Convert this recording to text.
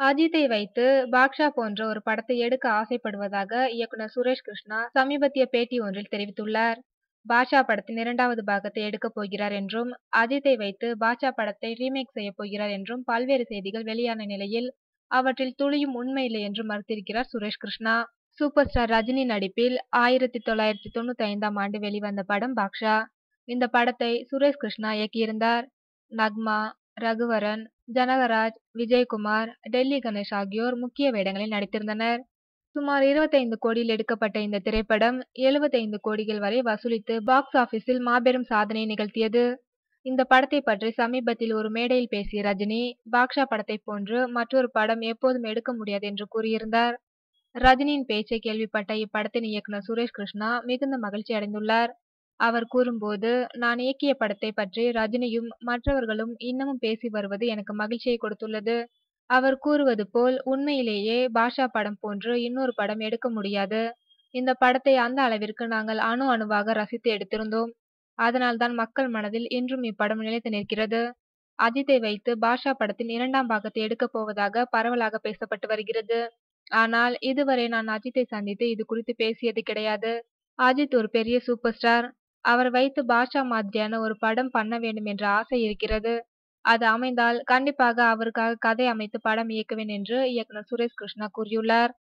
அஜித்தை வைத்து பாக்ஷா போன்ற ஒரு படத்தை எடுக்க ஆசைப்படுவதாக இயக்குனர் சுரேஷ் கிருஷ்ணா சமீபத்திய பேட்டி ஒன்றில் தெரிவித்துள்ளார். பாட்ஷா படத்தின் 2வது பாகத்தை எடுக்கப் போகிறார் என்றும், அஜித்தை வைத்து பாட்ஷா படத்தை ரீமேக் செய்யப் போகிறார் என்றும் பல்வேறு செய்திகள் வெளியான நிலையில், அவற்றில் துளியும் உண்மையில்லை என்று மறுத்திருக்கிறார் சுரேஷ் கிருஷ்ணா. சூப்பர் ஸ்டார் ரஜினி நடிப்பில் 1995ஆம் ஆண்டு வெளிவந்த படம் பாக்ஷா. இந்த படத்தை சுரேஷ் கிருஷ்ணா இயக்கியிருந்தார். நக்மா, ரகுவரன், ஜனகராஜ், விஜயகுமார், டெல்லி கணேஷ் ஆகியோர் முக்கிய வேடங்களில் நடித்திருந்தனர். சுமார் 25 கோடியில் எடுக்கப்பட்ட இந்த திரைப்படம் 75 கோடிகள் வரை வசூலித்து பாக்ஸ் ஆபீஸில் மாபெரும் சாதனையை நிகழ்த்தியது. இந்த படத்தை பற்றி சமீபத்தில் ஒரு மேடையில் பேசிய ரஜினி, பாக்ஷா படத்தை போன்று மற்றொரு படம் எப்போதும் எடுக்க முடியாது என்று கூறியிருந்தார். ரஜினியின் பேச்சை கேள்விப்பட்ட இப்படத்தின் இயக்குனர் சுரேஷ் கிருஷ்ணா மிகுந்த மகிழ்ச்சி அடைந்துள்ளார். அவர் கூறும்போது, நான் இயக்கிய படத்தை பற்றி ரஜினியும் மற்றவர்களும் இன்னமும் பேசி வருவது எனக்கு மகிழ்ச்சியை கொடுத்துள்ளது. அவர் கூறுவது போல் உண்மையிலேயே பாட்ஷா படம் போன்று இன்னொரு படம் எடுக்க முடியாது. இந்த படத்தை அந்த அளவிற்கு நாங்கள் அணு அணுவாக ரசித்து எடுத்திருந்தோம். அதனால்தான் மக்கள் மனதில் இன்றும் இப்படம் நிலைத்து நிற்கிறது. அஜித்தை வைத்து பாட்ஷா படத்தின் 2ஆம் பாகத்தை எடுக்கப் போவதாக பரவலாக பேசப்பட்டு வருகிறது. ஆனால் இதுவரை நான் அஜித்தை சந்தித்து இது குறித்து பேசியது கிடையாது. அஜித் ஒரு பெரிய சூப்பர் ஸ்டார். அவர் வைத்து பாட்ஷா மாதிரியான ஒரு படம் பண்ண வேண்டும் என்ற ஆசை இருக்கிறது. அது அமைந்தால் கண்டிப்பாக அவருக்காக கதை அமைத்து படம் இயக்குவேன் என்று இயக்குனர் சுரேஷ் கிருஷ்ணா கூறியுள்ளார்.